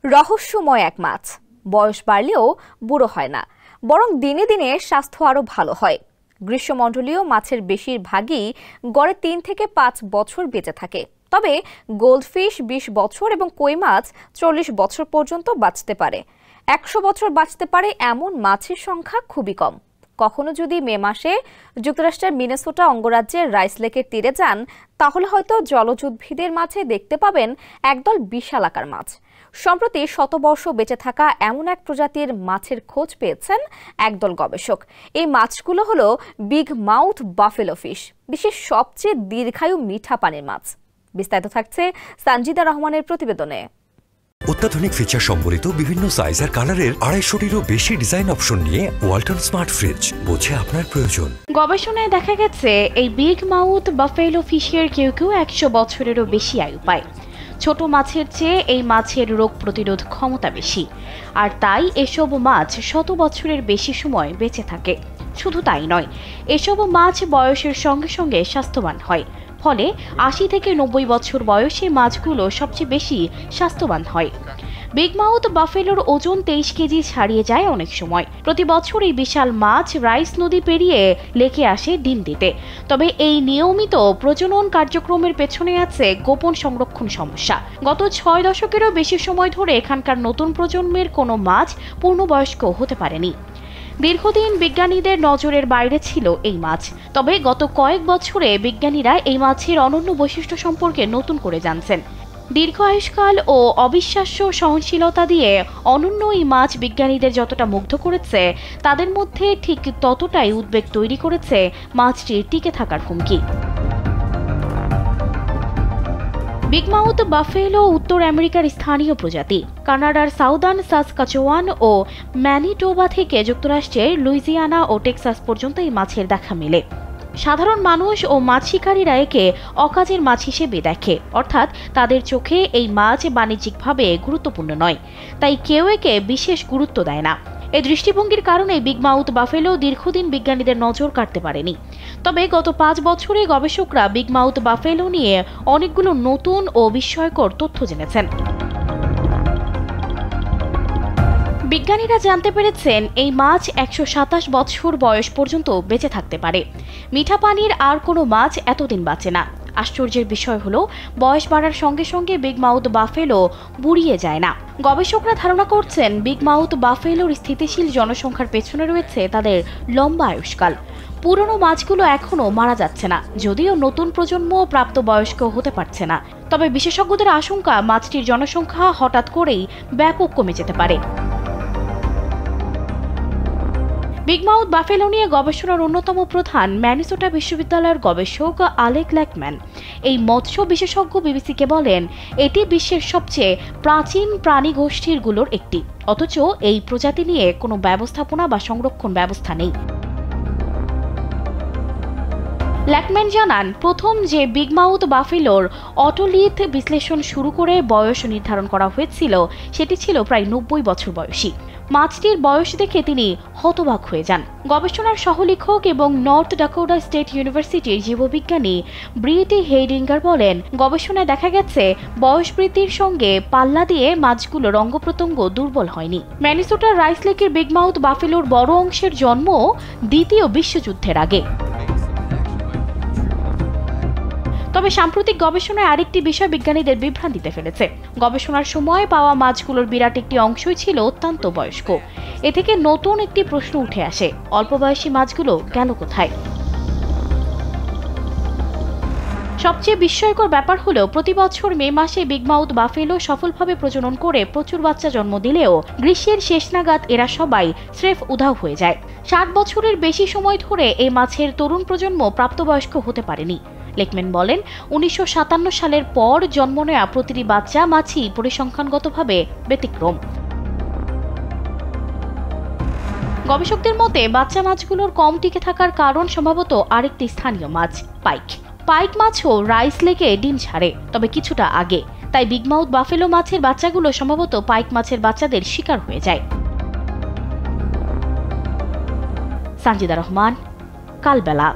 রহস্যময় এক মাছ, বয়স বাড়লেও বুড়ো হয় না, বরং দিনে দিনে স্বাস্থ্য আরো ভালো হয়। গ্রীষ্মমণ্ডলীয় মাছের বেশিরভাগই গড়ে 3 থেকে 5 বছর বেঁচে থাকে। তবে গোল্ডফিশ 20 বছর এবং কই মাছ 40 বছর পর্যন্ত বাঁচতে পারে। 100 বছর বাঁচতে পারে এমন মাছের সংখ্যা খুবই কম। কখনো যদি মে মাসে যুক্তরাষ্ট্রের মিনেসোটা অঙ্গরাজ্যের রাইস লেকের তীরে যান, তাহলে হয়তো জলজ উদ্ভিদের মাঝে দেখতে পাবেন একদল বিশালাকার মাছ। সম্প্রতি শতবর্ষ বেঁচে থাকা এমন এক প্রজাতির মাছের খোঁজ পেয়েছেন একদল গবেষক। এই মাছগুলো হলো বিগ মাউথ বাফেলো ফিশ, বিশ্বের সবচেয়ে দীর্ঘায়ু মিঠা পানির মাছ। বিস্তারিত থাকছে সানজিদা রহমানের প্রতিবেদনে। অত্যাধুনিক ফিচার সম্বলিত বিভিন্ন সাইজ আর কালারের 250-টিরও বেশি ডিজাইন অপশন নিয়ে ওয়ালটন স্মার্ট ফ্রিজ, বোঝে আপনার প্রয়োজন। গবেষণায় দেখা গেছে এই বিগ মাউথ বাফেলো ফিশের কেউ 100 বছরেরও বেশি আয়ু পায়। ছোট মাছের চেয়ে এই মাছের রোগ প্রতিরোধ ক্ষমতা বেশি, আর তাই এসব মাছ 100 বছরের বেশি সময় বেঁচে থাকে। শুধু তাই নয়, এসব মাছ বয়সের সঙ্গে সঙ্গে স্বাস্থ্যবান হয়, ফলে 80 থেকে 90 বছর বয়সে মাছগুলো সবচেয়ে বেশি স্বাস্থ্যবান হয়। বিগ মাউথ বাফেলোর ওজন 23 কেজি ছাড়িয়ে যায় অনেক সময়। প্রতি বছর এই বিশাল মাছ রাইস নদী পেরিয়ে লেকে আসে ডিম দিতে। তবে এই নিয়মিত প্রজনন কার্যক্রমের পেছনে আছে গোপন সংরক্ষণ সমস্যা। গত 6 দশকেরও বেশি সময় ধরে এখানকার নতুন প্রজন্মের কোনো মাছ পূর্ণবয়স্ক হতে পারেনি। দীর্ঘদিন বিজ্ঞানীদের নজরের বাইরে ছিল এই মাছ। তবে গত কয়েক বছরে বিজ্ঞানীরা এই মাছের অনন্য বৈশিষ্ট্য সম্পর্কে নতুন করে জানছেন। দীর্ঘ আয়ুষ্কাল ও অবিশ্বাস্য সহনশীলতা দিয়ে অনন্য এই মাছ বিজ্ঞানীদের যতটা মুগ্ধ করেছে, তাদের মধ্যে ঠিক ততটাই উদ্বেগ তৈরি করেছে মাছটির টিকে থাকার হুমকি। বিগ মাউথ বাফেলো উত্তর আমেরিকার স্থানীয় প্রজাতি। কানাডার সাউদার্ন সাসকাচুয়ান ও ম্যানিটোবা থেকে যুক্তরাষ্ট্রের লুইজিয়ানা ও টেক্সাস পর্যন্ত এই মাছের দেখা মেলে। সাধারণ মানুষ ও মাছ শিকারীরা একে অকাজের মাছ হিসেবে দেখে, অর্থাৎ তাদের চোখে এই মাছ বাণিজ্যিকভাবে গুরুত্বপূর্ণ নয়, তাই কেউ একে বিশেষ গুরুত্ব দেয় না। এই দৃষ্টিভঙ্গির কারণে বিগ মাউথ বাফেলো দীর্ঘদিন বিজ্ঞানীদের নজর কাটতে পারেনি। তবে গত 5 বছরে গবেষকরা বিগ মাউথ বাফেলো নিয়ে অনেকগুলো নতুন ও বিস্ময়কর তথ্য জেনেছেন। বিজ্ঞানীরা জানতে পেরেছেন এই মাছ 127 বছর বয়স পর্যন্ত বেঁচে থাকতে পারে। মিঠা পানির আর কোনো মাছ এতদিন বাঁচে না। আশ্চর্যের বিষয় হলো, বয়স বাড়ার সঙ্গে সঙ্গে বিগ মাউথ বাফেলো বুড়িয়ে যায় না। গবেষকরা ধারণা করছেন বিগ মাউথ বাফেলোর স্থিতিশীল জনসংখ্যার পেছনে রয়েছে তাদের লম্বা আয়ুষ্কাল। পুরনো মাছগুলো এখনও মারা যাচ্ছে না, যদিও নতুন প্রজন্ম প্রাপ্তবয়স্ক হতে পারছে না। তবে বিশেষজ্ঞদের আশঙ্কা, মাছটির জনসংখ্যা হঠাৎ করেই ব্যাপক কমে যেতে পারে। বিগ মাউথ বাফেলো নিয়ে গবেষণার অন্যতম প্রধান মিনেসোটা বিশ্ববিদ্যালয়ের গবেষক আলেক ল্যাকম্যান। এই মৎস্য বিশেষজ্ঞ বিবিসিকে বলেন, এটি বিশ্বের সবচেয়ে প্রাচীন প্রাণী গোষ্ঠীরগুলোর একটি, অথচ এই প্রজাতি নিয়ে কোনো ব্যবস্থাপনা বা সংরক্ষণ ব্যবস্থা নেই। ল্যাকম্যান জানান, প্রথম যে বিগ মাউথ বাফেলোর অটোলিথ বিশ্লেষণ শুরু করে বয়স নির্ধারণ করা হয়েছিল, সেটি ছিল প্রায় 90 বছর বয়সী। মাছটির বয়স দেখে তিনি হতবাক হয়ে যান। গবেষণার সহলেখক এবং নর্থ ডাকোটা স্টেট ইউনিভার্সিটির জীববিজ্ঞানী ব্রিটি হেইডিঙ্গার বলেন, গবেষণায় দেখা গেছে বয়স বৃদ্ধির সঙ্গে পাল্লা দিয়ে মাছগুলোর অঙ্গপ্রত্যঙ্গ দুর্বল হয়নি। মিনেসোটার রাইস লেকের বিগ মাউথ বাফেলোর বড় অংশের জন্ম দ্বিতীয় বিশ্বযুদ্ধের আগে। তবে সাম্প্রতিক গবেষণায় আরেকটি বিষয় বিজ্ঞানীদের বিভ্রান্তিতে ফেলেছে। গবেষণার সময় পাওয়া মাছগুলোর বিরাট একটি অংশই ছিল অত্যন্ত বয়স্ক। এ থেকে নতুন একটি প্রশ্ন উঠে আসে, অল্প বয়সী মাছগুলো গেল কোথায়? সবচেয়ে বিস্ময়কর ব্যাপার হলো, প্রতি বছর মে মাসে বিগ মাউথ বাফেলো সফলভাবে প্রজনন করে প্রচুর বাচ্চা জন্ম দিলেও গ্রীষ্মের শেষ নাগাদ এরা সবাই স্রেফ উধাও হয়ে যায়। 60 বছরের বেশি সময় ধরে এই মাছের তরুণ প্রজন্ম প্রাপ্তবয়স্ক হতে পারেনি। লেকম্যান বলেন, 1957 সালের পর জন্ম নেওয়া প্রতিটি বাচ্চা মাছই পরিসংখ্যানগতভাবে ব্যতিক্রম। গবেষকদের মতে, বাচ্চা মাছগুলোর কম টিকে থাকার কারণ সম্ভবত আরেকটি স্থানীয় মাছ, পাইক। পাইক মাছও রাইস লেকে ডিম ছাড়ে, তবে কিছুটা আগে। তাই বিগ মাউথ বাফেলো মাছের বাচ্চাগুলো সম্ভবত পাইক মাছের বাচ্চাদের শিকার হয়ে যায়। সানজিদা রহমান, কালবেলা।